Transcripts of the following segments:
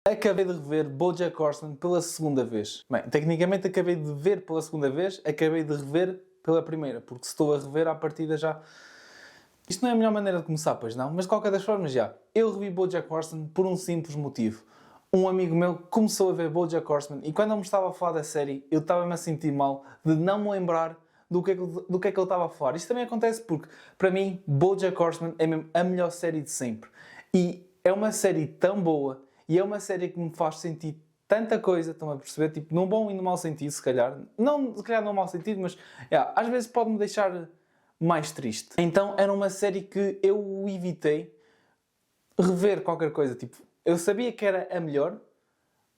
Acabei de rever BoJack Horseman pela segunda vez. Bem, tecnicamente acabei de ver pela segunda vez, acabei de rever pela primeira, porque se estou a rever à partida já... Isto não é a melhor maneira de começar, pois não? Mas de qualquer das formas já. Eu revi BoJack Horseman por um simples motivo. Um amigo meu começou a ver BoJack Horseman e quando ele me estava a falar da série, eu estava-me a sentir mal de não me lembrar do que é que ele estava a falar. Isto também acontece porque, para mim, BoJack Horseman é mesmo a melhor série de sempre. E é uma série tão boa e é uma série que me faz sentir tanta coisa, estão a perceber? Tipo, num bom e num mau sentido, se calhar. Não, se calhar num mau sentido, mas às vezes pode-me deixar mais triste. Então era uma série que eu evitei rever qualquer coisa. Tipo, eu sabia que era a melhor,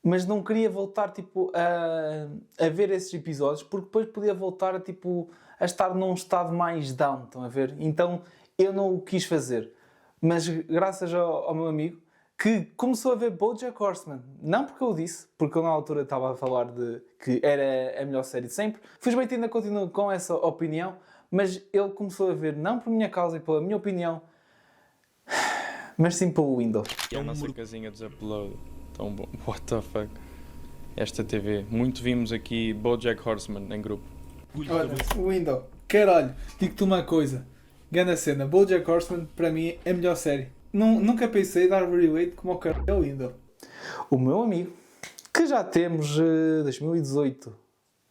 mas não queria voltar tipo, a ver esses episódios, porque depois podia voltar tipo, a estar num estado mais down, estão a ver? Então eu não o quis fazer. Mas graças ao meu amigo, que começou a ver BoJack Horseman. Não porque eu disse, porque eu na altura estava a falar de que era a melhor série de sempre. Felizmente ainda continuo com essa opinião, mas ele começou a ver não por minha causa e pela minha opinião, mas sim pelo Windows. E a nossa casinha de upload. Tão bom. What the fuck? Esta TV. Muito vimos aqui BoJack Horseman em grupo. Olha, Windows, caralho, digo-te uma coisa. Grande cena, BoJack Horseman para mim é a melhor série. Nunca pensei dar reweight como o caralho é o Windows. O meu amigo, que já temos 2018.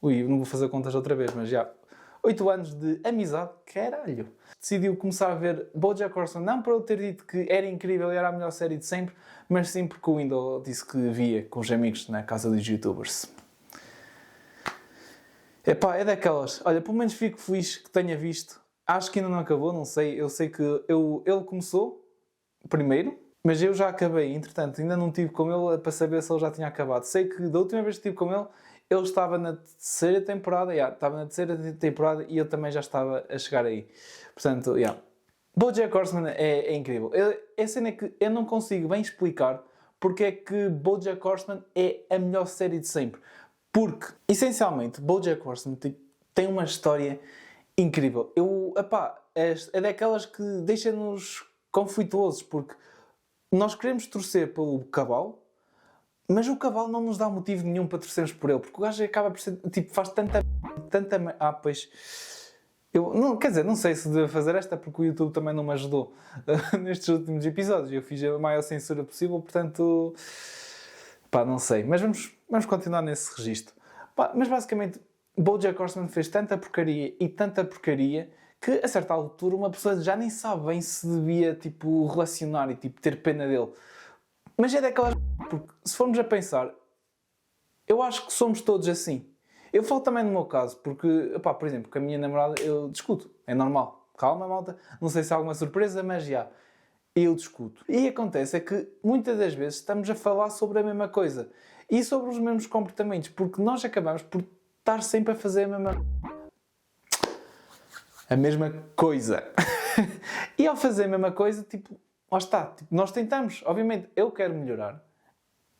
Ui, não vou fazer contas outra vez, mas já 8 anos de amizade, caralho. Decidiu começar a ver BoJack Horseman, não para eu ter dito que era incrível e era a melhor série de sempre, mas sim porque o Windows disse que via com os amigos na casa dos youtubers. Epá, é daquelas. Olha, pelo menos fico feliz que tenha visto. Acho que ainda não acabou, não sei. Eu sei que ele começou primeiro, mas eu já acabei. Entretanto, ainda não estive com ele para saber se ele já tinha acabado. Sei que da última vez que estive com ele estava na terceira temporada. Estava na terceira temporada e eu também já estava a chegar aí. Portanto, BoJack Horseman é incrível. A cena é que eu não consigo bem explicar porque é que BoJack Horseman é a melhor série de sempre. Porque, essencialmente, BoJack Horseman tem uma história incrível. É daquelas que deixa-nos conflituosos, porque nós queremos torcer pelo cavalo, mas o cavalo não nos dá motivo nenhum para torcermos por ele, porque o gajo acaba por ser, tipo, faz tanta... pois... quer dizer, não sei se devo fazer esta, porque o YouTube também não me ajudou nestes últimos episódios. Eu fiz a maior censura possível, portanto... não sei. Mas vamos continuar nesse registro. Mas basicamente, BoJack Horseman fez tanta porcaria que a certa altura uma pessoa já nem sabe bem se devia tipo, relacionar e tipo, ter pena dele. Mas é daquelas... Porque se formos a pensar, eu acho que somos todos assim. Eu falo também no meu caso, porque, por exemplo, com a minha namorada eu discuto. É normal. Calma, malta. Não sei se há alguma surpresa, mas já. Eu discuto. E acontece é que muitas das vezes estamos a falar sobre a mesma coisa. E sobre os mesmos comportamentos. Porque nós acabamos por estar sempre a fazer a mesma coisa. E ao fazer a mesma coisa, tipo, lá está. Tipo, nós tentamos. Obviamente, eu quero melhorar.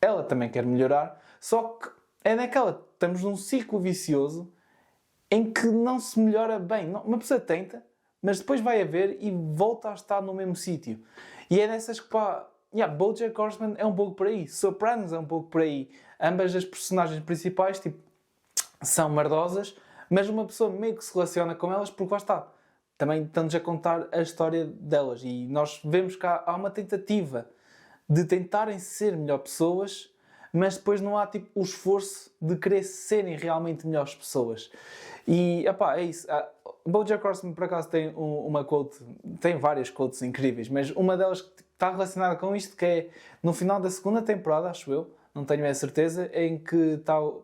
Ela também quer melhorar. Só que é naquela... Estamos num ciclo vicioso em que não se melhora bem. Uma pessoa tenta, mas depois vai a ver e volta a estar no mesmo sítio. E é nessas que BoJack Horseman é um pouco por aí. Sopranos é um pouco por aí. Ambas as personagens principais, tipo, são merdosas, mas uma pessoa meio que se relaciona com elas porque lá está. Também estão-nos a contar a história delas. E nós vemos que há uma tentativa de tentarem ser melhor pessoas, mas depois não há tipo, o esforço de querer serem realmente melhores pessoas. E, é isso. BoJack Horseman, por acaso, tem uma quote... Tem várias quotes incríveis, mas uma delas que está relacionada com isto, que é no final da segunda temporada, acho eu, não tenho a certeza, em que está o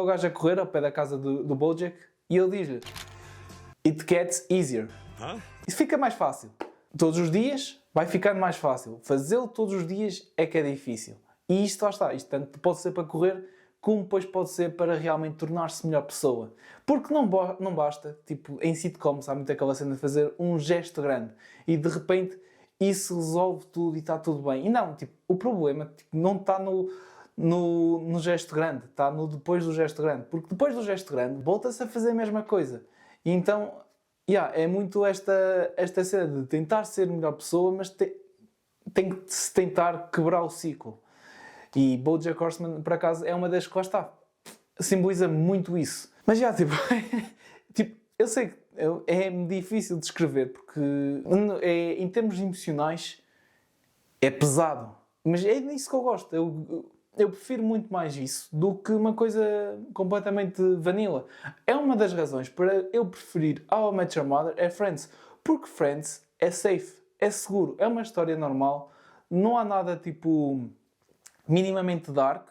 gajo a correr ao pé da casa do BoJack e ele diz-lhe: "It gets easier." Isso fica mais fácil. Todos os dias vai ficando mais fácil. Fazê-lo todos os dias é que é difícil. E isto lá está. Isto tanto pode ser para correr, como depois pode ser para realmente tornar-se melhor pessoa. Porque não basta, tipo, em sitcoms há muito aquela cena de fazer um gesto grande e de repente isso resolve tudo e está tudo bem. E não, tipo, o problema não está no gesto grande, está no depois do gesto grande. Porque depois do gesto grande volta-se a fazer a mesma coisa. E então, é muito esta cena de tentar ser melhor pessoa, mas tem que se tentar quebrar o ciclo. E BoJack Horseman, por acaso, é uma das que lá está. Simboliza muito isso. Mas já, tipo, tipo eu sei que é difícil de descrever porque em termos emocionais é pesado. Mas é nisso que eu gosto. Eu prefiro muito mais isso do que uma coisa completamente vanilla. É uma das razões para eu preferir How I Met Your Mother é Friends. Porque Friends é safe, é seguro, é uma história normal. Não há nada tipo minimamente dark.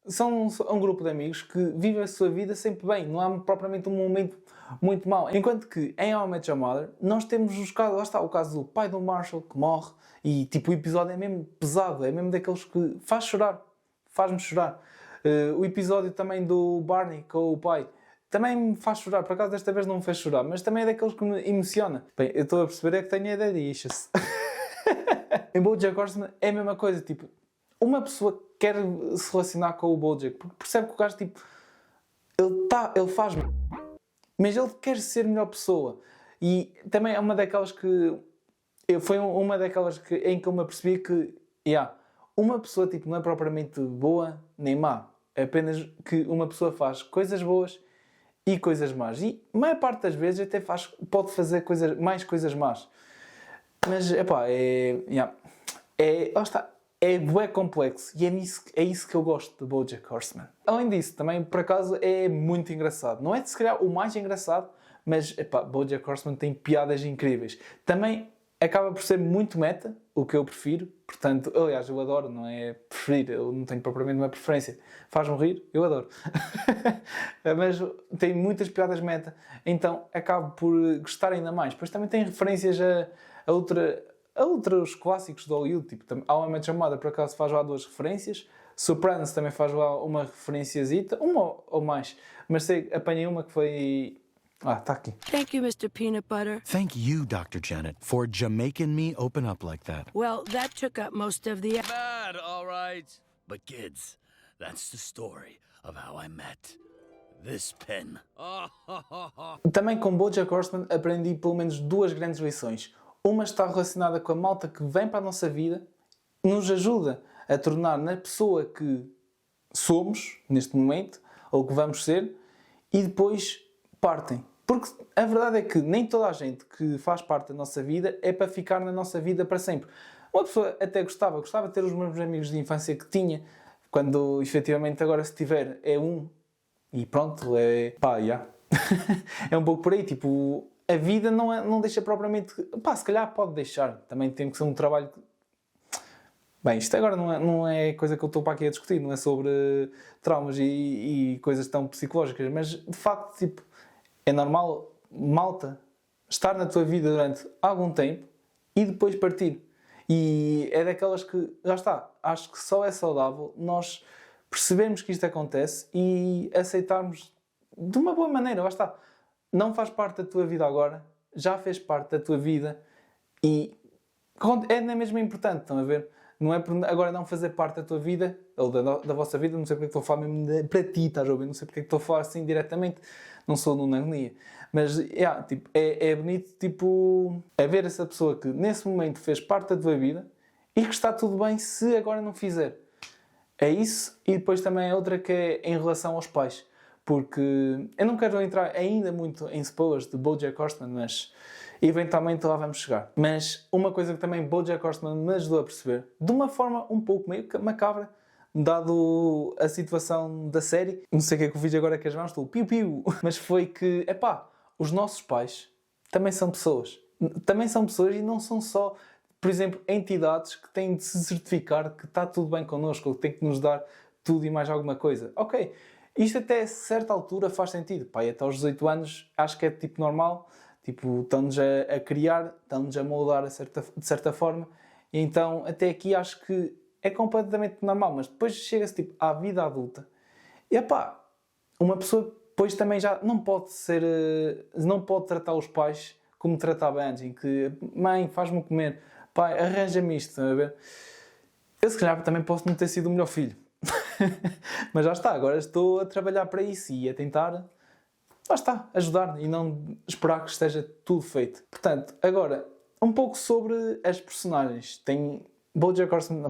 São um grupo de amigos que vivem a sua vida sempre bem. Não há propriamente um momento muito mau. Enquanto que em How I Met Your Mother nós temos os casos... Lá está o caso do pai do Marshall que morre. E tipo o episódio é mesmo pesado. É mesmo daqueles que faz chorar. Faz-me chorar. O episódio também do Barney com o pai também me faz chorar. Por acaso desta vez não me fez chorar. Mas também é daqueles que me emociona. Bem, eu estou a perceber é que tenho a ideia disso. Em BoJack Horseman é a mesma coisa. Tipo, uma pessoa quer se relacionar com o BoJack porque percebe que o gajo tipo... Ele faz... Mas ele quer ser a melhor pessoa. E também é uma daquelas que... Foi uma daquelas em que eu me apercebi que... uma pessoa tipo, não é propriamente boa nem má. É apenas que uma pessoa faz coisas boas e coisas más. E a maior parte das vezes até pode fazer mais coisas más. Mas, lá está. É bué complexo. E é isso que eu gosto de BoJack Horseman. Além disso, também, por acaso, é muito engraçado. Não é, se calhar, o mais engraçado, mas, BoJack Horseman tem piadas incríveis. Também acaba por ser muito meta, o que eu prefiro. Portanto, aliás, eu adoro, não é preferir, eu não tenho propriamente uma preferência. Faz-me rir, eu adoro. Mas tem muitas piadas meta, então acabo por gostar ainda mais. Depois também tem referências a outros clássicos de Hollywood, tipo How I Met Your Mother, por acaso faz lá 2 referências. Sopranos também faz lá uma referenciazita, uma ou mais. Mas apanhei uma que foi... tá aqui. Thank you, Mr. Peanut Butter. Thank you, Dr. Janet, for Jamaican me open up like that. Well, that took up most of the... Bad, all right. But kids, that's the story of how I met this pen. Também com BoJack Horseman aprendi pelo menos 2 grandes lições. Uma está relacionada com a malta que vem para a nossa vida, nos ajuda a tornar na pessoa que somos, neste momento, ou que vamos ser, e depois partem. Porque a verdade é que nem toda a gente que faz parte da nossa vida é para ficar na nossa vida para sempre. Uma pessoa até gostava de ter os mesmos amigos de infância que tinha, quando efetivamente agora se tiver é um, e pronto, é um pouco por aí, tipo... A vida não deixa propriamente... se calhar pode deixar. Também tem que ser um trabalho... Bem, isto agora não é coisa que eu estou para aqui a discutir. Não é sobre traumas e coisas tão psicológicas. Mas, de facto, tipo, é normal, malta, estar na tua vida durante algum tempo e depois partir. E é daquelas que... Já está. Acho que só é saudável nós percebermos que isto acontece e aceitarmos de uma boa maneira. Já está. Não faz parte da tua vida agora, já fez parte da tua vida e é na mesma importante, estão a ver? Não é por agora não fazer parte da tua vida, ou da vossa vida, não sei porque é que estou a falar mesmo para ti, estás a ouvir? Não sei porque é que estou a falar assim diretamente, não sou numa agonia. Mas tipo, é bonito tipo, é ver essa pessoa que nesse momento fez parte da tua vida e que está tudo bem se agora não fizer. É isso, e depois também é outra que é em relação aos pais. Porque eu não quero entrar ainda muito em spoilers de BoJack Horseman, mas eventualmente lá vamos chegar. Mas uma coisa que também BoJack Horseman me ajudou a perceber, de uma forma um pouco meio macabra, dado a situação da série, não sei o que é que eu fiz agora com as mãos, estou piu-piu, mas foi que, os nossos pais também são pessoas. Também são pessoas e não são só, por exemplo, entidades que têm de se certificar que está tudo bem connosco, ou que têm que nos dar tudo e mais alguma coisa. Ok. Isto até a certa altura faz sentido. Até aos 18 anos acho que é tipo normal. Tipo, estão-nos a criar, estão-nos a moldar de certa forma. E então até aqui acho que é completamente normal. Mas depois chega-se tipo, à vida adulta. E uma pessoa depois também já não pode não pode tratar os pais como tratava antes. Em que, mãe, faz-me comer. Pai, arranja-me isto. A ver? Eu se calhar também posso não ter sido o melhor filho. Mas já está, agora estou a trabalhar para isso e a tentar, ajudar e não esperar que esteja tudo feito. Portanto, agora, um pouco sobre as personagens. Tem BoJack Horseman,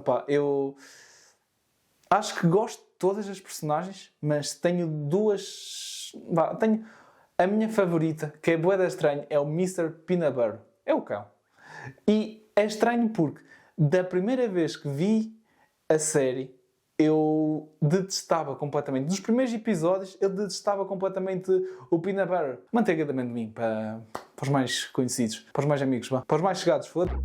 acho que gosto de todas as personagens, mas tenho duas... tenho a minha favorita, que é bué da estranho, é o Mr. Peanut Butter. É o cão. E é estranho porque da primeira vez que vi a série, eu detestava completamente. Dos primeiros episódios, eu detestava completamente o Peanut Butter. Manteiga de amendoim, para os mais conhecidos, para os mais amigos, para os mais chegados, foda-se.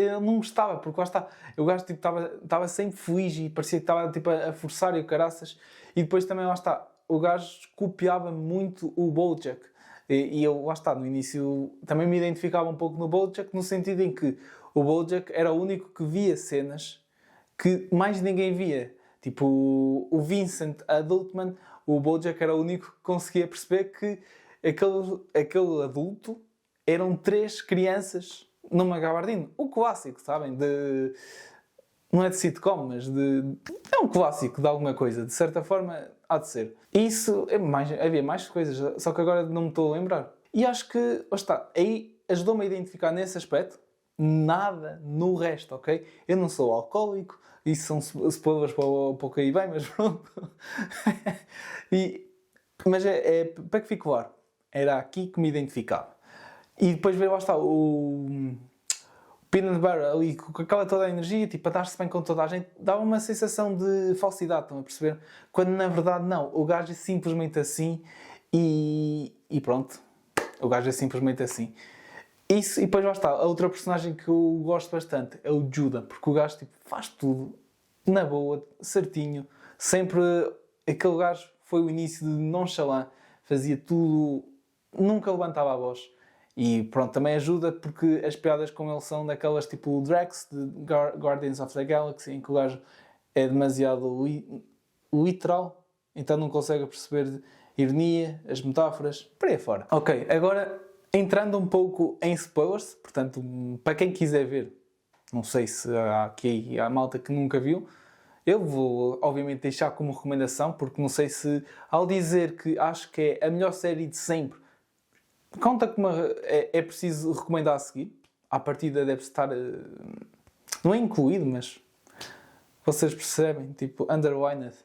Eu não gostava, porque lá está, o gajo tipo, estava sempre feliz e parecia que estava tipo, a forçar e o caraças. E depois também, lá está, o gajo copiava muito o BoJack. E eu, lá está, no início também me identificava um pouco no BoJack, no sentido em que o BoJack era o único que via cenas que mais ninguém via. Tipo, o Vincent Adultman, o BoJack era o único que conseguia perceber que aquele adulto eram 3 crianças numa gabardina. O clássico, sabem? Não é de sitcom, mas é um clássico de alguma coisa. De certa forma, há de ser. Isso, havia mais coisas, só que agora não me estou a lembrar. E acho que, lá está, aí ajudou-me a identificar nesse aspecto. Nada no resto, ok? Eu não sou alcoólico, isso são spoilers para o que aí vem, mas pronto. Mas para que fique claro, era aqui que me identificava. E depois veio, lá está, o Peanut Butter ali com aquela toda a energia, tipo, a dar-se bem com toda a gente, dava uma sensação de falsidade, estão a perceber? Quando na verdade não, o gajo é simplesmente assim e pronto, o gajo é simplesmente assim. Isso, e depois lá está, a outra personagem que eu gosto bastante é o Judah, porque o gajo tipo, faz tudo na boa, certinho, sempre aquele gajo foi o início de nonchalant, fazia tudo, nunca levantava a voz. E pronto, também ajuda porque as piadas com ele são daquelas tipo Drax, de Guardians of the Galaxy, em que o gajo é demasiado literal, então não consegue perceber ironia, as metáforas, por aí fora. Ok, agora entrando um pouco em spoilers, portanto, para quem quiser ver, não sei se há malta que nunca viu, eu vou obviamente deixar como recomendação, porque não sei se ao dizer que acho que é a melhor série de sempre, conta como é preciso recomendar a seguir. À partida deve estar, não é incluído, mas vocês percebem, tipo, underlined.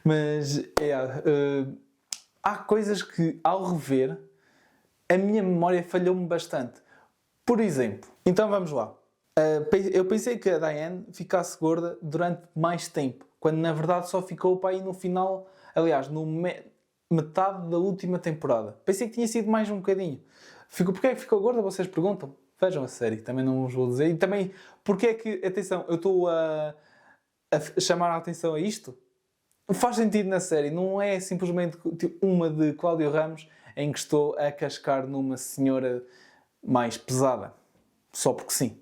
Mas, há coisas que, ao rever, a minha memória falhou-me bastante. Por exemplo, então vamos lá. Eu pensei que a Diane ficasse gorda durante mais tempo, quando na verdade só ficou para aí no final, aliás, metade da última temporada. Pensei que tinha sido mais um bocadinho. Porquê é que ficou gorda? Vocês perguntam. Vejam a série, também não vos vou dizer. E também, porquê é que, atenção, eu estou a chamar a atenção a isto? Faz sentido na série, não é simplesmente uma de Cláudio Ramos em que estou a cascar numa senhora mais pesada. Só porque sim.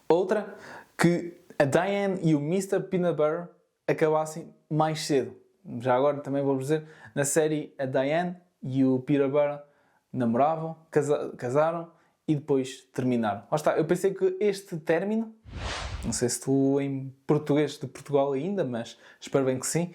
Outra, que a Diane e o Mr. Peanut Butter acabassem mais cedo. Já agora também vou dizer, na série a Diane e o Peanut Butter namoravam, casaram e depois terminaram. Lá está, eu pensei que este término, não sei se estou em português de Portugal ainda, mas espero bem que sim.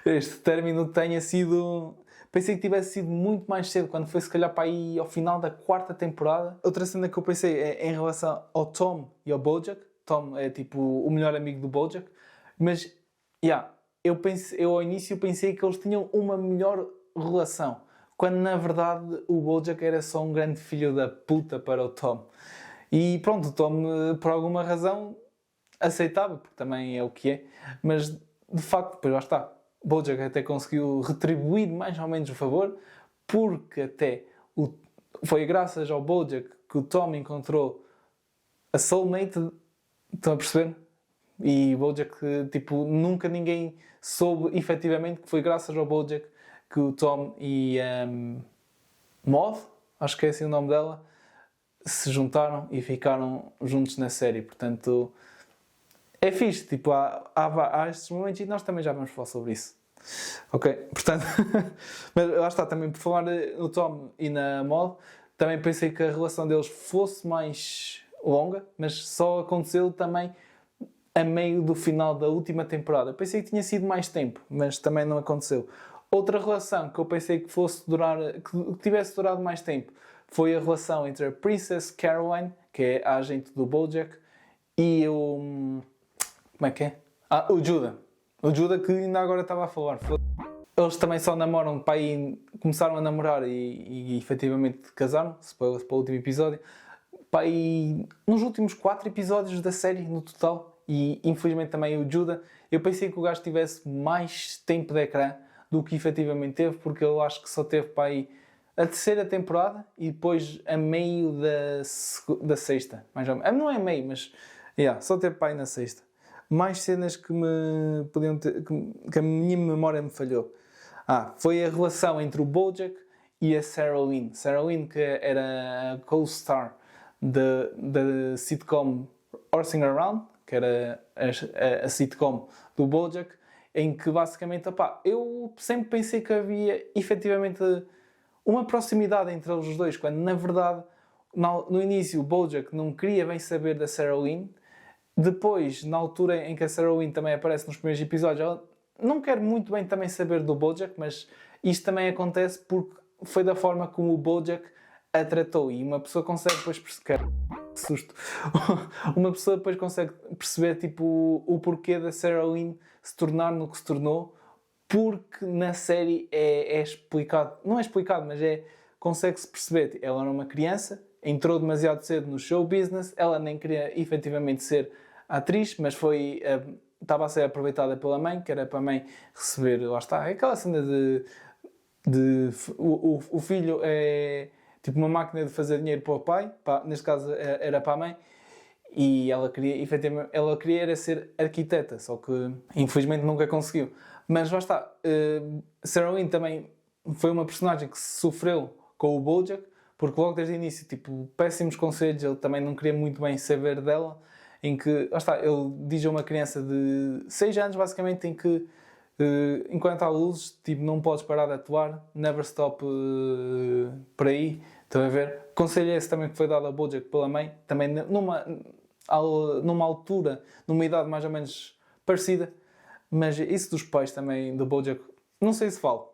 Este término tenha sido... Pensei que tivesse sido muito mais cedo, quando foi se calhar para aí ao final da 4ª temporada. Outra cena que eu pensei é em relação ao Tom e ao BoJack. Tom é tipo o melhor amigo do BoJack. Mas, eu ao início pensei que eles tinham uma melhor relação. Quando na verdade o BoJack era só um grande filho da puta para o Tom. E pronto, o Tom por alguma razão aceitava, porque também é o que é. Mas de facto, depois lá está. BoJack até conseguiu retribuir mais ou menos o favor, porque até foi graças ao BoJack que o Tom encontrou a soulmate, estão a perceber? E BoJack, tipo, nunca ninguém soube efetivamente que foi graças ao BoJack que o Tom e Maud, acho que é assim o nome dela, se juntaram e ficaram juntos na série. Portanto, é fixe, tipo, há estes momentos e nós também já vamos falar sobre isso. Ok, portanto, mas lá está, também por falar no Tom e na Maud, também pensei que a relação deles fosse mais longa, mas só aconteceu também a meio do final da última temporada. Pensei que tinha sido mais tempo, mas também não aconteceu. Outra relação que eu pensei que fosse durar, que tivesse durado mais tempo, foi a relação entre a Princess Caroline, que é a agente do BoJack, e o... Como é que é? O Judah. O Judah que ainda agora estava a falar. Eles também só namoram, pá, e começaram a namorar e efetivamente casaram, spoilers para o último episódio. Pá, e nos últimos 4 episódios da série, no total, e infelizmente também o Judah, eu pensei que o gajo tivesse mais tempo de ecrã do que efetivamente teve, porque eu acho que só teve, pá, aí a terceira temporada e depois a meio da sexta, mais ou menos. Não é meio, mas só teve, pá, aí na sexta. Mais cenas que me podiam ter, que a minha memória me falhou. Foi a relação entre o BoJack e a Sarah Lynn. Sarah Lynn, que era a co-star da sitcom Horsing Around, que era a sitcom do BoJack, em que basicamente, eu sempre pensei que havia efetivamente uma proximidade entre eles dois, quando na verdade no início o BoJack não queria bem saber da Sarah Lynn. Depois, na altura em que a Sarah Lynn também aparece nos primeiros episódios, ela não quer muito bem também saber do BoJack, mas isto também acontece porque foi da forma como o BoJack a tratou, e uma pessoa consegue depois perceber, que susto, uma pessoa depois consegue perceber tipo o porquê da Sarah Lynn se tornar no que se tornou, porque na série é explicado, não é explicado, mas consegue-se perceber. Ela era uma criança, entrou demasiado cedo no show business, ela nem queria efetivamente ser atriz, mas estava a ser aproveitada pela mãe, que era para a mãe receber, lá está, aquela cena o filho é tipo uma máquina de fazer dinheiro para o pai, neste caso era para a mãe, e ela queria era ser arquiteta, só que infelizmente nunca conseguiu. Mas lá está, Sarah Lynn também foi uma personagem que sofreu com o BoJack, porque logo desde o início, tipo, péssimos conselhos, ele também não queria muito bem saber dela, em que, lá está, ele diz a uma criança de 6 anos, basicamente, em que enquanto há luzes, tipo, não podes parar de atuar, never stop por aí, estão a ver? Conselho esse também que foi dado ao BoJack pela mãe, também numa altura, numa idade mais ou menos parecida, mas isso dos pais também, do BoJack, não sei se falo,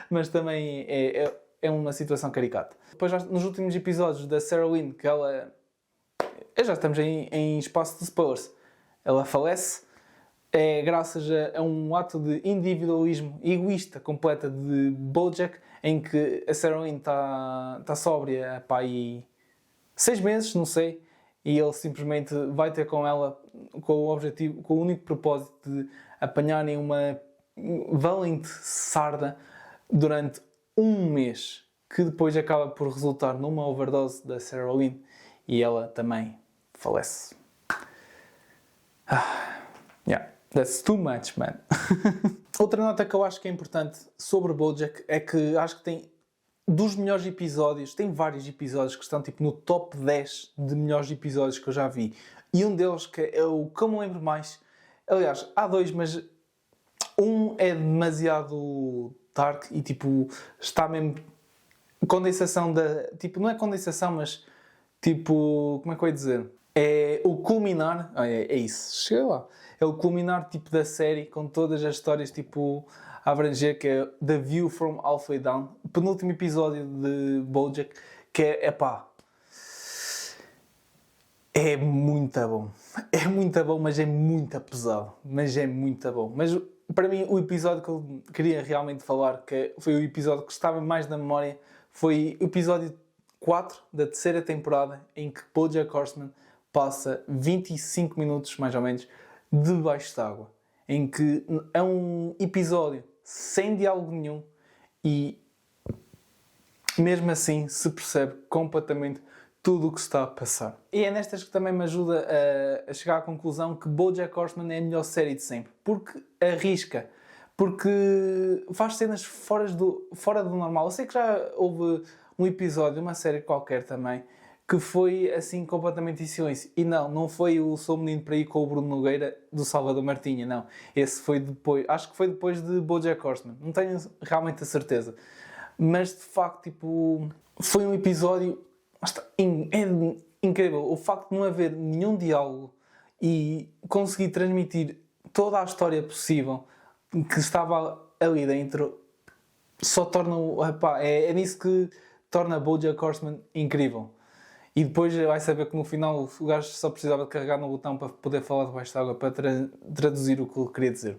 mas também é uma situação caricata. Depois, nos últimos episódios da Sarah Lynn, que ela... Já estamos em espaço de spoilers. Ela falece, graças a um ato de individualismo egoísta completa de BoJack, em que a Sarah Lynn está sóbria há aí 6 meses, não sei, e ele simplesmente vai ter com ela com o objetivo, com o único propósito de apanharem uma valente sarda durante 1 mês, que depois acaba por resultar numa overdose da Sarah Lynn e ela também falece. That's too much, man. Outra nota que eu acho que é importante sobre BoJack é que acho que tem dos melhores episódios, tem vários episódios que estão tipo no top 10 de melhores episódios que eu já vi. E um deles que é o que eu me lembro mais, aliás, há 2, mas um é demasiado dark e tipo, está mesmo condensação tipo, não é condensação, mas tipo, como é que eu ia dizer? É o culminar, é isso, chega lá. É o culminar tipo da série com todas as histórias tipo a abranger, que é The View from Halfway Down, o penúltimo episódio de BoJack, que é muito bom. É muito bom, mas é muito pesado. Mas é muito bom. Mas para mim o episódio que eu queria realmente falar, que foi o episódio que estava mais na memória, foi o episódio 4 da terceira temporada, em que BoJack Horseman passa 25 minutos, mais ou menos, debaixo d'água. Em que é um episódio sem diálogo nenhum e mesmo assim se percebe completamente tudo o que se está a passar. E é nestas que também me ajuda a chegar à conclusão que BoJack Horseman é a melhor série de sempre. Porque arrisca. Porque faz cenas fora do normal. Eu sei que já houve um episódio, uma série qualquer também, que foi assim completamente em silêncio. E não foi o Sou Menino para Ir com o Bruno Nogueira do Salvador Martinha, não. Esse foi depois, acho que foi depois de BoJack Horseman. Não tenho realmente a certeza. Mas de facto, tipo, foi um episódio é incrível. O facto de não haver nenhum diálogo e conseguir transmitir toda a história possível que estava ali dentro só torna... é nisso que torna BoJack Horseman incrível. E depois vai saber que no final o gajo só precisava de carregar no botão para poder falar debaixo d'água, para traduzir o que ele queria dizer.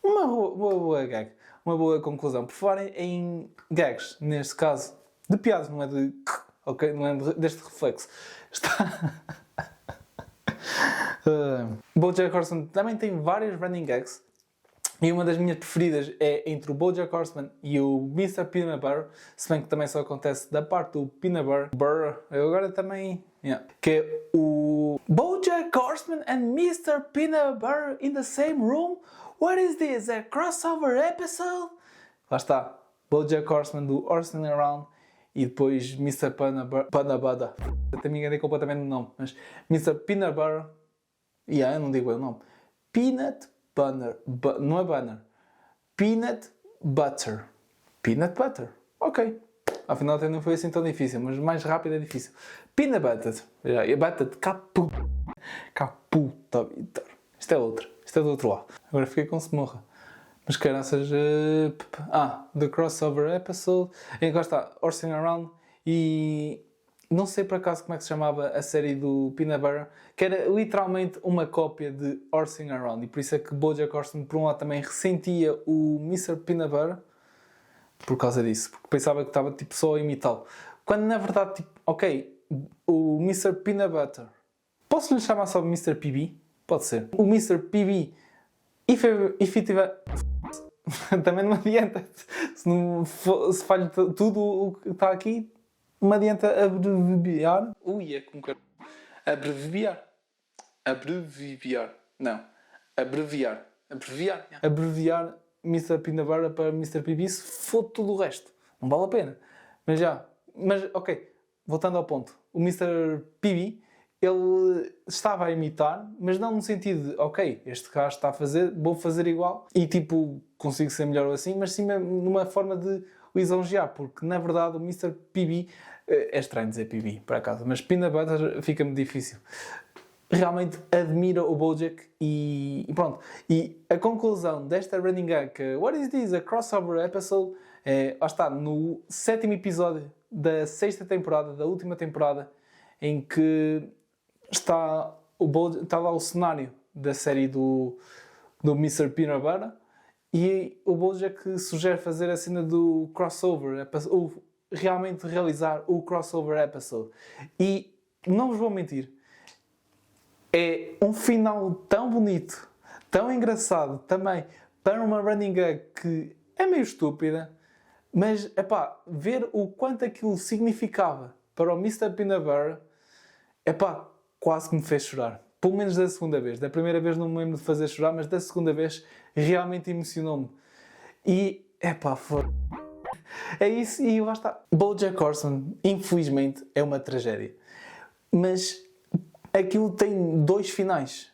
Uma boa gag. Uma boa conclusão. Por falar em gags, neste caso, de piadas, não é de... Ok? Não é deste reflexo. Está... BoJack Horseman também tem várias running gags. E uma das minhas preferidas é entre o BoJack Horseman e o Mr. Peanut Butter, se bem que também só acontece da parte do Peanut Butter. Eu agora também... Yeah. Que é o BoJack Horseman and Mr. Peanut Butter in the same room? What is this? A crossover episode? Lá está. BoJack Horseman do Horsing Around e depois Mr. Peanut Butter. Até me enganei completamente no nome, mas Mr. Peanut Butter... Yeah, eu não digo bem o nome. Peanut Butter. Não é Banner. Peanut Butter. Peanut Butter. Ok. Afinal até não foi assim tão difícil, mas mais rápido é difícil. Peanut Butter. Butter. Caputa, Vitor. Isto é outra. Isto é do outro lado. Agora fiquei com semorra. Mas caraças... The Crossover Episode. Em que lá está Horsing Around e... Não sei por acaso como é que se chamava a série do Peanut Butter, que era literalmente uma cópia de Horsing Around. E por isso é que BoJack Horseman, por um lado, também ressentia o Mr. Peanut Butter por causa disso. Porque pensava que estava tipo, só a imitá-lo. Quando na verdade, tipo, ok, o Mr. Peanut Butter... Posso lhe chamar só Mr. PB? Pode ser. O Mr. PB, efetivamente... também não adianta. Se falha tudo o que está aqui... Não adianta abreviar. É como que... Abreviar. Não. Abreviar. Abreviar Mr. Peanut Butter para Mr. PB se for tudo o resto. Não vale a pena. Mas, ok. Voltando ao ponto. O Mr. PB, ele estava a imitar, mas não no sentido de, ok, este gajo está a fazer, vou fazer igual. E tipo, consigo ser melhor ou assim, mas sim numa forma de o lisonjear, porque na verdade o Mr. PB, é estranho dizer PB por acaso, mas Peanut Butter fica-me difícil. Realmente admira o BoJack e pronto. E a conclusão desta running gag, que What is this? A crossover episode? Lá está, no 7º episódio da 6ª temporada, da última temporada, em que está lá o cenário da série do Mr. Peanut Butter. E o BoJack sugere fazer a cena do crossover, ou realmente realizar o crossover episode. E não vos vou mentir, é um final tão bonito, tão engraçado também, para uma running gag que é meio estúpida, mas epá, ver o quanto aquilo significava para o Mr. Peanut Butter, epá, quase que me fez chorar. Pelo menos da segunda vez. Da primeira vez não me lembro de fazer chorar, mas da segunda vez realmente emocionou-me. E, epá, é isso e lá está. BoJack Horseman, infelizmente, é uma tragédia. Mas aquilo tem 2 finais.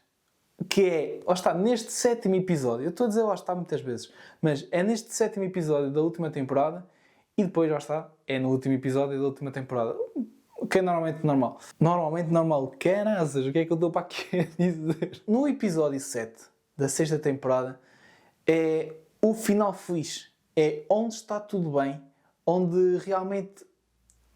Que é, lá está, neste 7º episódio. Eu estou a dizer lá está muitas vezes. Mas é neste 7º episódio da última temporada. E depois, lá está, é no último episódio da última temporada. O que é normalmente normal. Normalmente normal. Carazas, o que é que eu estou para aqui a dizer? No episódio 7 da 6ª temporada é o final feliz. É onde está tudo bem. Onde realmente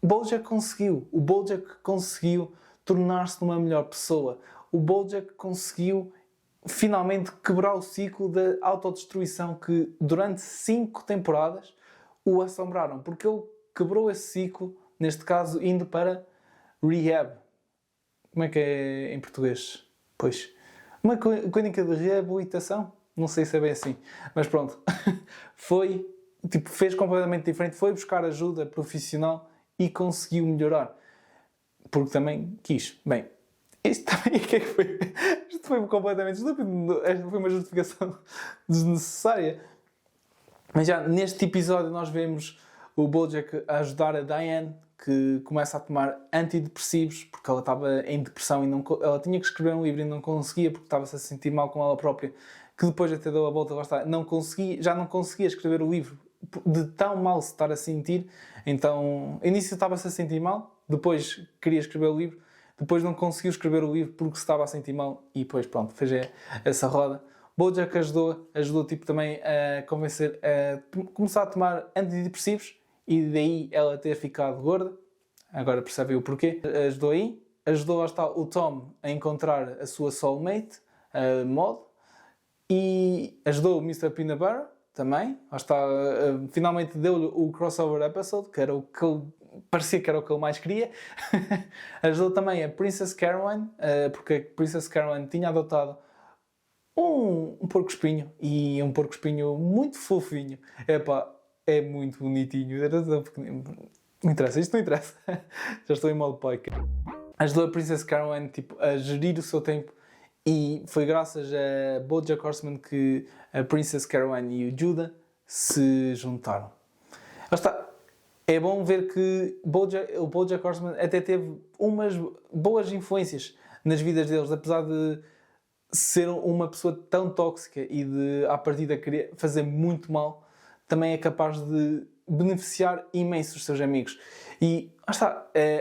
BoJack conseguiu. O BoJack conseguiu tornar-se numa melhor pessoa. O BoJack conseguiu finalmente quebrar o ciclo da autodestruição que durante 5 temporadas o assombraram. Porque ele quebrou esse ciclo, neste caso, indo para rehab. Como é que é em português? Pois. Uma clínica de reabilitação? Não sei se é bem assim. Mas pronto. Fez completamente diferente. Foi buscar ajuda profissional e conseguiu melhorar. Porque também quis. Bem, isto também isto foi completamente estúpido. Esta foi uma justificação desnecessária. Mas já neste episódio nós vemos o BoJack a ajudar a Diane, que começa a tomar antidepressivos porque ela estava em depressão e ela tinha que escrever um livro e não conseguia porque estava-se a sentir mal com ela própria, que depois até deu a volta, lá está, já não conseguia escrever o livro de tão mal se estar a sentir. Então, no início estava-se a sentir mal, depois queria escrever o livro, depois não conseguiu escrever o livro porque se estava a sentir mal e depois pronto, fez essa roda. BoJack ajudou tipo, também a convencer a começar a tomar antidepressivos e daí ela ter ficado gorda. agora percebem o porquê. Ajudou aí, ajudou lá está o Tom a encontrar a sua soulmate, a Maud, e ajudou o Mr. Peanut Butter também, lá está, finalmente deu-lhe o crossover episode, que era o que ele, parecia que era o que ele mais queria. Ajudou também a Princess Caroline, porque a Princess Caroline tinha adotado um porco-espinho, e um porco-espinho muito fofinho. Epá, é muito bonitinho. Era tão pequenino. Não interessa, isto não interessa. Já estou em modo pai. Ajudou a Princess Caroline tipo, a gerir o seu tempo, e foi graças a BoJack Horseman que a Princess Caroline e o Judah se juntaram. Lá está. É bom ver que o BoJack Horseman até teve umas boas influências nas vidas deles, apesar de ser uma pessoa tão tóxica e de, à partida, querer fazer muito mal, também é capaz de beneficiar imenso os seus amigos. E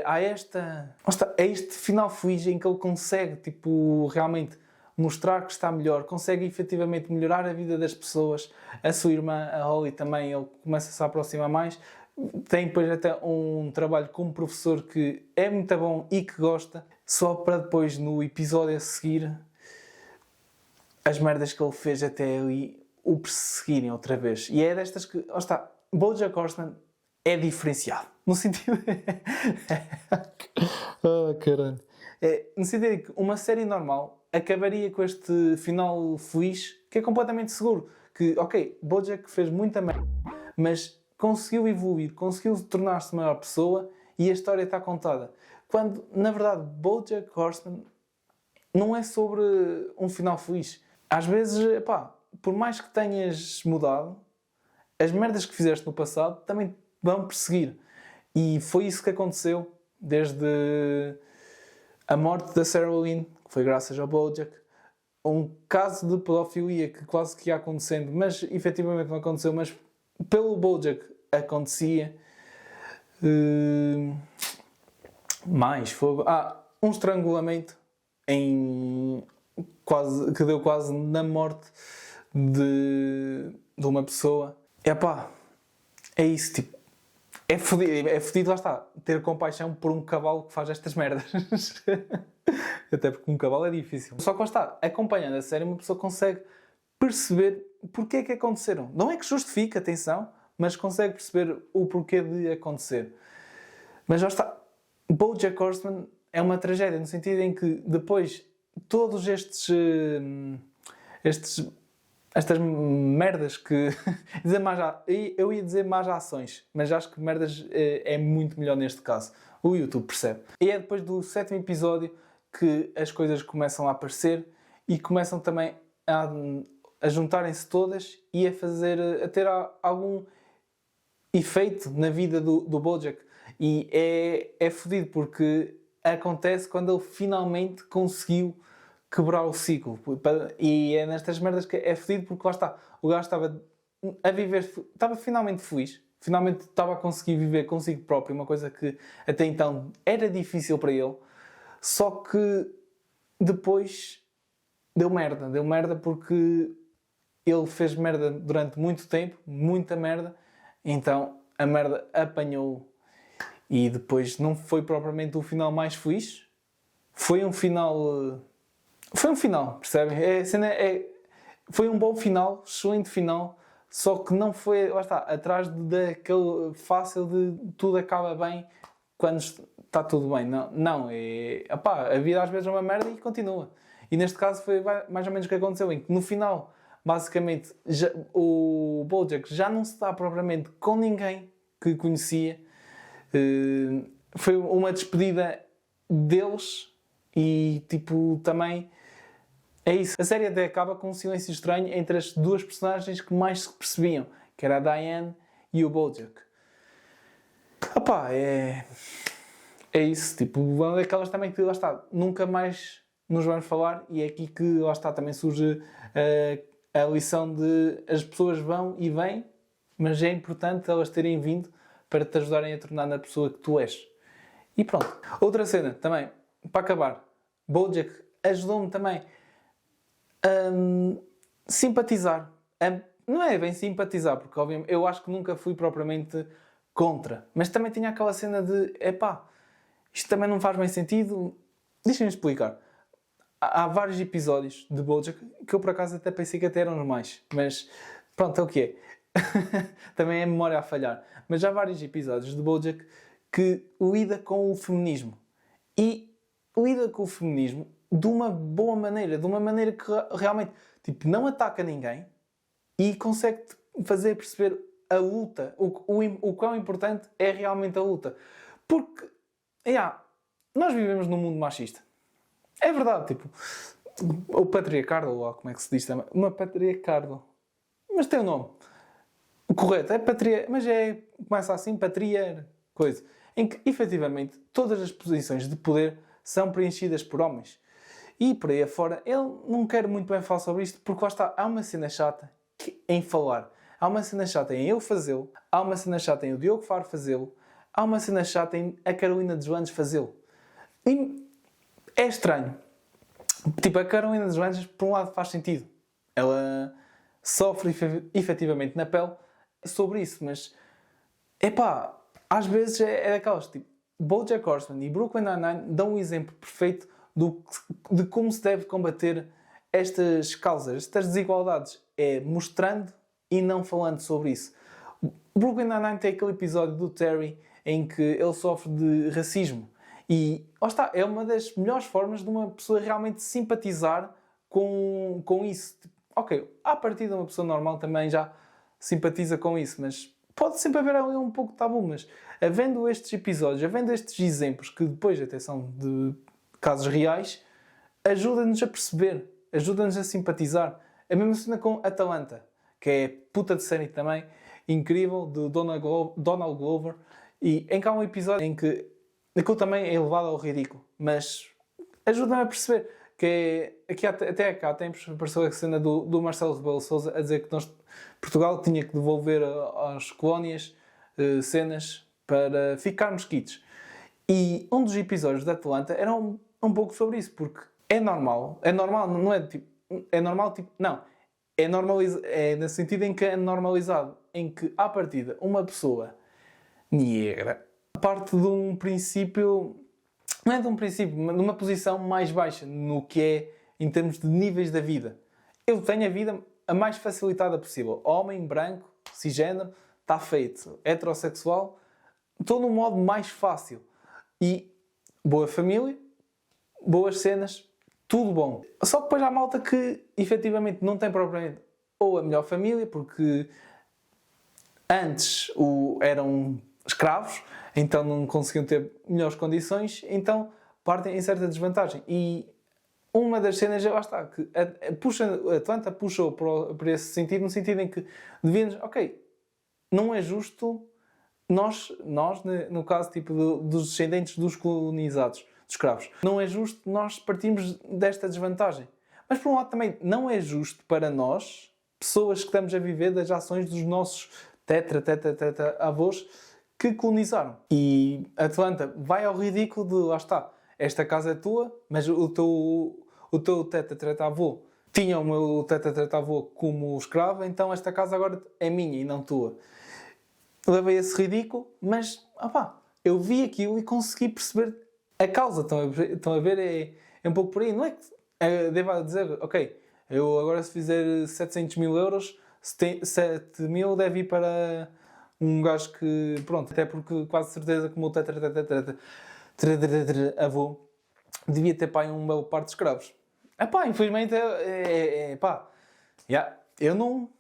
há este final feliz em que ele consegue tipo, realmente mostrar que está melhor, consegue efetivamente melhorar a vida das pessoas. A sua irmã, a Holly, também, ele começa a se aproximar mais. Tem depois até um trabalho como professor que é muito bom e que gosta, só para depois, no episódio a seguir, as merdas que ele fez até ali o perseguirem outra vez. E é destas que, lá está, BoJack Horseman é diferenciado. No sentido... caralho. No sentido de que uma série normal acabaria com este final feliz, que é completamente seguro. Que, ok, BoJack fez muita merda, mas conseguiu evoluir, conseguiu tornar-se maior pessoa e a história está contada. Quando, na verdade, BoJack Horseman não é sobre um final feliz. Às vezes, pá, por mais que tenhas mudado, as merdas que fizeste no passado também vão perseguir. E foi isso que aconteceu desde a morte da Sarah Lynn, que foi graças ao BoJack, um caso de pedofilia que quase que ia acontecendo, mas efetivamente não aconteceu, mas pelo BoJack acontecia. Mais fogo. Um estrangulamento que deu quase na morte de uma pessoa. Epá, é isso, tipo, é fodido, lá está, ter compaixão por um cavalo que faz estas merdas. Até porque um cavalo é difícil. Só que lá está, acompanhando a série, uma pessoa consegue perceber porque é que aconteceram. Não é que justifique, atenção, mas consegue perceber o porquê de acontecer. Mas lá está, BoJack Horseman é uma tragédia, no sentido em que depois todos estas merdas que... eu ia dizer más ações, mas acho que merdas é muito melhor neste caso. O YouTube percebe. E é depois do 7º episódio que as coisas começam a aparecer e começam também a juntarem-se todas e a ter algum efeito na vida do BoJack. E é fodido porque acontece quando ele finalmente conseguiu quebrar o ciclo. E é nestas merdas que é fodido porque lá está, o gajo estava a viver, estava finalmente feliz, finalmente estava a conseguir viver consigo próprio, uma coisa que até então era difícil para ele, só que depois deu merda porque ele fez merda durante muito tempo, muita merda, então a merda apanhou. E depois não foi propriamente o final mais feliz. Foi um final, percebem? Foi um bom final, excelente final, só que não foi, lá está, atrás daquele fácil de tudo acaba bem quando está tudo bem. Não, a vida às vezes é uma merda e continua. E neste caso foi mais ou menos o que aconteceu, em que no final, basicamente, o BoJack já não se dá propriamente com ninguém que conhecia. Foi uma despedida deles e tipo também é isso. A série até acaba com um silêncio estranho entre as duas personagens que mais se percebiam, que era a Diane e o BoJack. É isso, tipo, uma daquelas também que lá está, nunca mais nos vamos falar, e é aqui que lá está também surge a lição de as pessoas vão e vêm, mas é importante elas terem vindo para te ajudarem a tornar na pessoa que tu és. E pronto. Outra cena também, para acabar. BoJack ajudou-me também a simpatizar. Não é bem simpatizar, porque obviamente eu acho que nunca fui propriamente contra. Mas também tinha aquela cena de, isto também não faz bem sentido. Deixem-me explicar. Há vários episódios de BoJack que eu por acaso até pensei que até eram os mais, mas pronto, é o que é. Também é a memória a falhar. Mas há vários episódios de BoJack que lida com o feminismo. E lida com o feminismo de uma boa maneira, de uma maneira que realmente tipo, não ataca ninguém e consegue fazer perceber a luta. O quão importante é realmente a luta. Porque, nós vivemos num mundo machista. É verdade, tipo, o patriarcado, ou como é que se diz também? Uma patriarcado. Mas tem um nome. O correto é mas começa assim, coisa. Em que, efetivamente, todas as posições de poder são preenchidas por homens. E por aí afora, ele não quer muito bem falar sobre isto, porque lá está, há uma cena chata em falar. Há uma cena chata em eu fazê-lo, há uma cena chata em o Diogo Faro fazê-lo, há uma cena chata em a Carolina Deslandes fazê-lo. E é estranho. Tipo, a Carolina Deslandes, por um lado, faz sentido. Ela sofre efetivamente na pele sobre isso, mas às vezes é daquelas, tipo, BoJack Horseman e Brooklyn Nine-Nine dão um exemplo perfeito de como se deve combater estas causas, estas desigualdades. É mostrando e não falando sobre isso. Brooklyn Nine-Nine tem aquele episódio do Terry em que ele sofre de racismo. E, lá está, é uma das melhores formas de uma pessoa realmente simpatizar com isso. Ok, à partida uma pessoa normal também já simpatiza com isso, mas pode sempre haver ali um pouco de tabu. Mas havendo estes episódios, havendo estes exemplos, que depois até são de casos reais, ajuda-nos a perceber, ajuda-nos a simpatizar. A mesma cena com Atalanta, que é puta de série também, incrível, de Donald Glover, e em que há um episódio em que aquilo também é elevado ao ridículo, mas ajuda-me a perceber que aqui até cá tempos apareceu a cena do Marcelo Rebelo de Sousa a dizer que Portugal tinha que devolver às colónias cenas para ficarmos quites. E um dos episódios da Atalanta era um pouco sobre isso, porque é normal, não é tipo, é normal tipo, não, é no sentido em que é normalizado, em que à partida uma pessoa negra parte de um princípio, não é de um princípio, mas de uma posição mais baixa no que é em termos de níveis da vida. Eu tenho a vida a mais facilitada possível. Homem, branco, cisgênero, está feito. Heterossexual, estou no modo mais fácil. E boa família, boas cenas, tudo bom. Só que depois há malta que efetivamente não tem propriamente ou a melhor família, porque antes eram escravos, então não conseguiam ter melhores condições, então partem em certa desvantagem. E uma das cenas, lá está, que a Atlanta puxou para esse sentido, no sentido em que devíamos, ok, não é justo nós no caso tipo dos descendentes dos colonizados, dos escravos, não é justo nós partirmos desta desvantagem. Mas por um lado também não é justo para nós, pessoas que estamos a viver das ações dos nossos avós que colonizaram. E Atlanta vai ao ridículo de, lá está, esta casa é tua, mas o teu avô tinha o meu avô como escravo, então esta casa agora é minha e não tua. Levei esse ridículo, mas eu vi aquilo e consegui perceber a causa. Estão a ver? É um pouco por aí. Não é que devo dizer, ok, eu agora se fizer 700 mil euros, 7 mil deve ir para um gajo que, pronto, até porque quase certeza que o meu avô devia ter pai um belo par de escravos. Infelizmente, eu não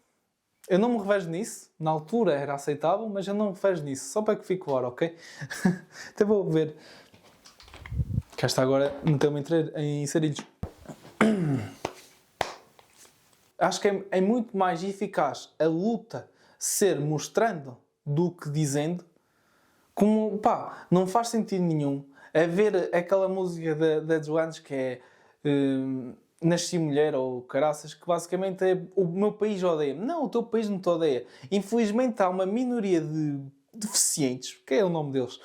me revejo nisso. Na altura era aceitável, mas eu não me revejo nisso. Só para que fique claro, ok? Até vou ver. Cá está agora, meteu-me em sarilhos. Acho que é muito mais eficaz a luta ser mostrando do que dizendo. Como, não faz sentido nenhum haver aquela música da Joanes que é Nasci Mulher ou Caraças, que basicamente é o meu país odeia-me. Não, o teu país não te odeia. Infelizmente há uma minoria de deficientes, que é o nome deles,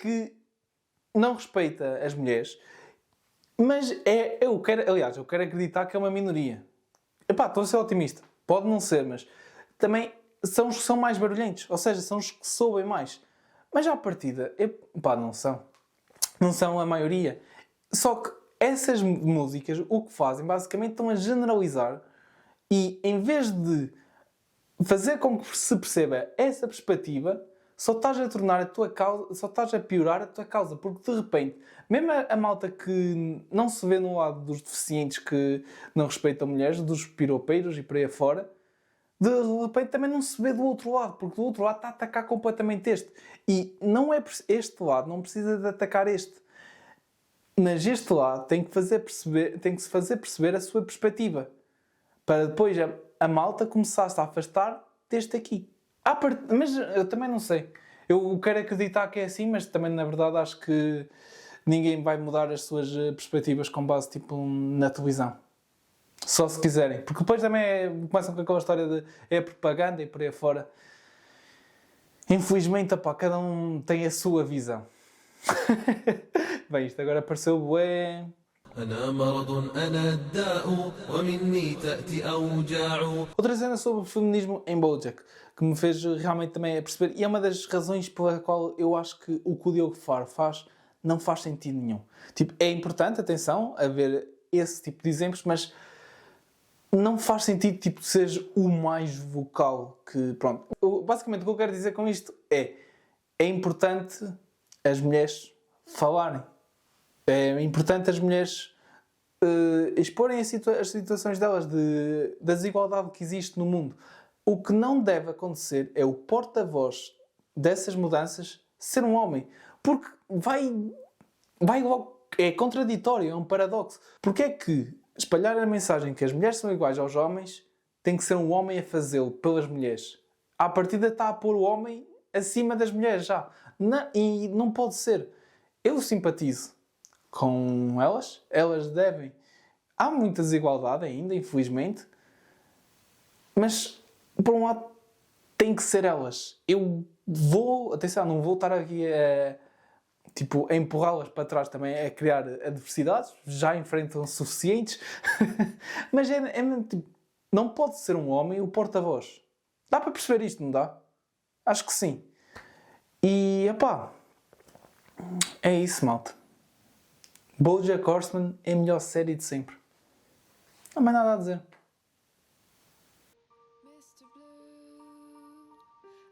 que não respeita as mulheres. Mas eu quero acreditar que é uma minoria. Estou a ser otimista. Pode não ser, mas também são os que são mais barulhentos. Ou seja, são os que soubem mais. Mas à partida, não são. não são a maioria. Só que essas músicas, o que fazem, basicamente, estão a generalizar e, em vez de fazer com que se perceba essa perspectiva, só estás a tornar a tua causa, só estás a piorar a tua causa, porque de repente, mesmo a malta que não se vê no lado dos deficientes que não respeitam mulheres, dos piropeiros e por aí afora, de repente também não se vê do outro lado, porque do outro lado está a atacar completamente este. E não é este lado, não precisa de atacar este. Mas este lado tem que se fazer perceber a sua perspectiva, para depois a malta começar-se a afastar deste aqui. Mas eu também não sei. Eu quero acreditar que é assim, mas também na verdade acho que ninguém vai mudar as suas perspectivas com base tipo na televisão. Só se quiserem. Porque depois também começam com aquela história de propaganda e por aí afora. Infelizmente, opá, cada um tem a sua visão. Bem, isto agora pareceu bué. أنا مرض أنا الداء ومني تأتي أوجاع. Outra cena sobre o feminismo em BoJack que me fez realmente também a perceber, e é uma das razões pela qual eu acho que o que o Diogo Faro faz não faz sentido nenhum. Tipo, é importante, atenção, haver esse tipo de exemplos, mas não faz sentido tipo, seres o mais vocal que... Pronto. Basicamente o que eu quero dizer com isto é importante as mulheres falarem. É importante as mulheres exporem as situações delas, da desigualdade que existe no mundo. O que não deve acontecer é o porta-voz dessas mudanças ser um homem. Porque vai logo... É contraditório, é um paradoxo. Porque é que espalhar a mensagem que as mulheres são iguais aos homens tem que ser um homem a fazê-lo pelas mulheres? À partida está a pôr o homem acima das mulheres já. E não pode ser. Eu simpatizo com elas. Elas devem... Há muita desigualdade ainda, infelizmente. Mas, por um lado, tem que ser elas. Eu vou... Atenção, não vou estar aqui a empurrá-las para trás também, a criar adversidades. Já enfrentam suficientes. Mas tipo, não pode ser um homem o porta-voz. Dá para perceber isto, não dá? Acho que sim. E, epá, é isso, malta. BoJack Horseman é a melhor série de sempre. Não há mais nada a dizer. Mr. Blue,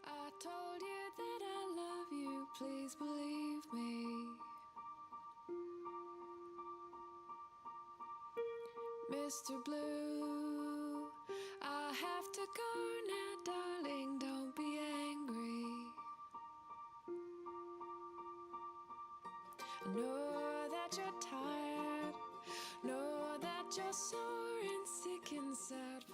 I told you that I love you, please believe me. Mr. Blue, I have to go now, darling, don't be angry. I know that you're tired, know that you're sore and sick inside.